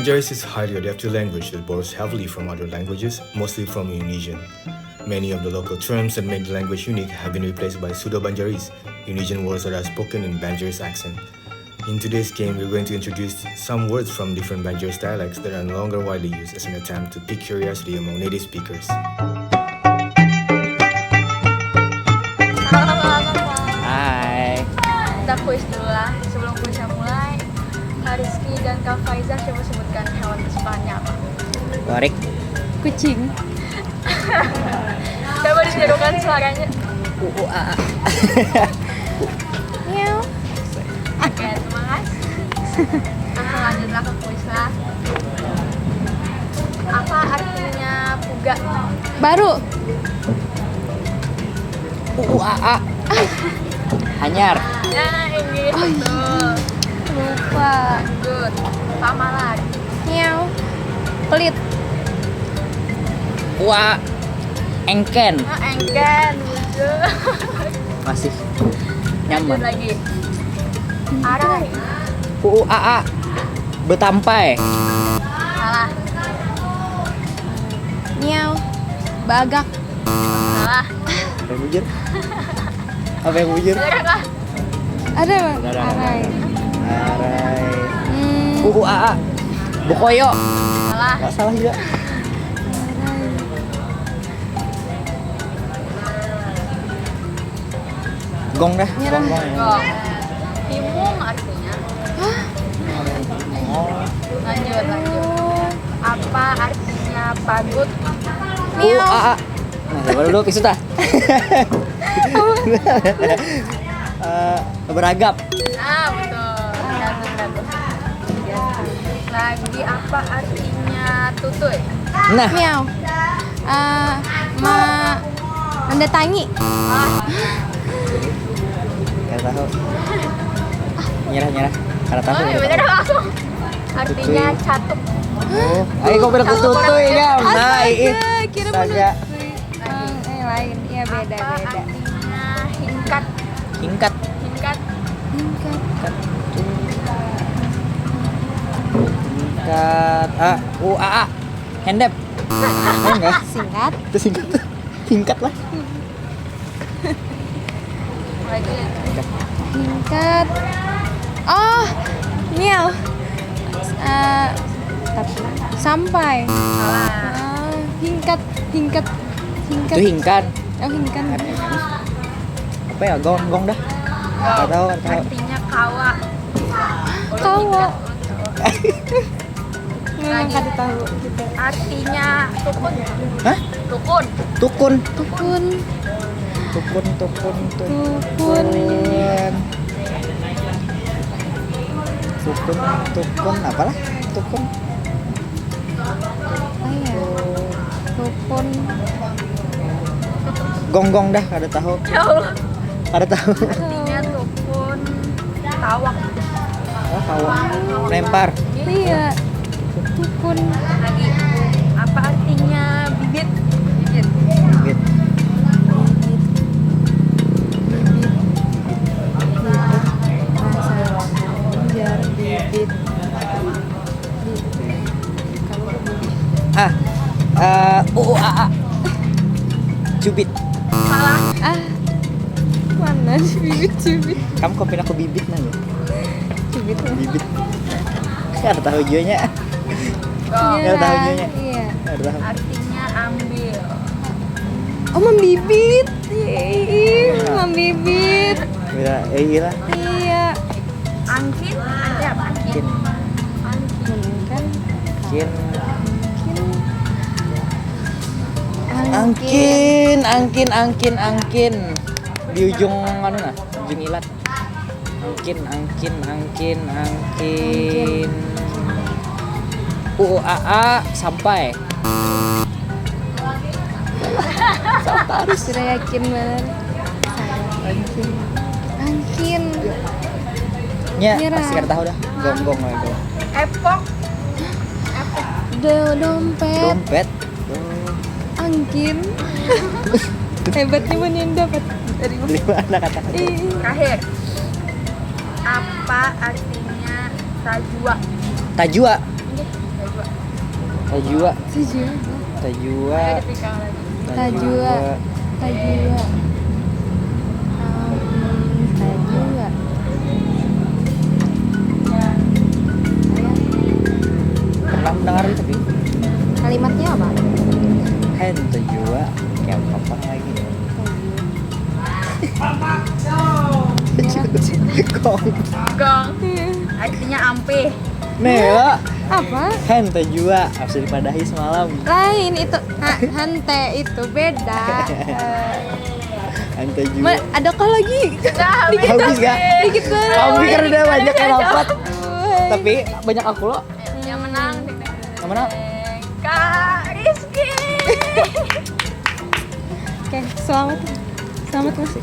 Banjaris is a highly adaptive language that borrows heavily from other languages, mostly from Indonesian. Many of the local terms that make the language unique have been replaced by pseudo-Banjaris, Indonesian words that are spoken in Banjaris accent. In today's game, we're going to introduce some words from different Banjaris dialects that are no longer widely used as an attempt to pique curiosity among native speakers. Hai. Kita kuis dulu lah. Sebelum kuisnya mulai, Kak Rizky dan Kak Faizah coba sebutkan hewan kesukaannya apa? Warik. Kucing. Coba ditirukan suaranya. Miau. Oke, terima kasih. Langsung lanjutlah ke kuis lah. Apa artinya puga? Baru. Anyar. Nah, Inggris betul. Lupa. Good. Pamalan. Miau. Pelit. Engken. Nah, engken. Betul. Masih Lanjut nyaman. lagi. Arai. Betampai. Salah. Miau. Bagak. Salah. Apa yang bujur? Apa yang bujur? Beneran lah. Ada Bang? Beneran. Arai. Arai. Hmm. Bukoyo. Salah. Gak salah juga. Gong dah. Nyerah. Gong ya. Gong. Himung artinya. Oh. Lanjut. Apa artinya pagut? Miau. Nah, coba dulu Pisuta. Beragap. Ah, betul. Bagus. Lagi apa artinya tutuy? Nah, Miau. Mendatangi. Ah, gak tahu. Nyerah. Karena tahu. oh, bener langsung. Artinya catuk. Oh, ayo kau bilang tutuy ya. Nah, Astaga, kira Astaga. menutui. Lain. Iya beda. Apa artinya hingkat? Hingkat. Hingkat. Tingkat. Hingkat. Hendep. Enggak. Singkat. Itu singkat. Hingkat lah. Lagi. Tingkat. Oh, miau. Sampai. Salah. Hingkat. Itu hingkat. Oh, hingkat. Apa ya? Gong dah. Gak tahu. Artinya kawa. Kawa. Lagi. Memang kada tahu gitu. Artinya tukun. Hah? Tukun. Tukun. Tukun. Apalah? Tukun. Apa ya? Tukun. Gong dah. Ada tahu. Ya Allah. Ada tahu. Artinya tukun tawak. Oh, tahu. Lempar. Iya. Tukun. Lagi. Apa artinya bibit? Bibit. Bibit. Jar bibit. Cubit. Salah. Mana sih bibit. Kamu kopin aku bibit nanya. Bibit. Bibit. Ada tahu jualnya. Gong. Nggak tahu jualnya. Iya. Ada tahu. Artinya ambil. Oh, membibit. Membibit. Beda. Iya lah. Iya. Angkin. Ada apa? Angkin. Angkin. Kan Kin. angkin. Angkin. Di ujung anu nah, ujung ilat. Angkin. Sampai. Sudah yakin banget. Angkin. Nya, Nyerah. pasti kada tahu dah. Gong lagi. Epok. Dompet. Dompet. Angkin. Hebatnya mana yang dapat dari mana? Dari mana kata? Terakhir. Apa artinya tajwa? Tajwa. Tajua. Tajua. Tajua. Ayo dipikir lagi. Tajua. Tajua. Tajua. Pernah mendengar itu tapi Kalimatnya apa? Hen tajua kayak apa lagi ya? Kong. Gong. Artinya ampe. Nela. Apa? Hen tajua harus dipadahi semalam. Lain itu. Hante itu beda. Hen tajua. Adakah lagi? Sudah Habis gak? Dikit banget. Habis karena udah banyak yang dapat. Aduh. Tapi banyak aku loh. Yang menang. Yang mana? Kak Rizky. Oke, selamat. Selamat masuk.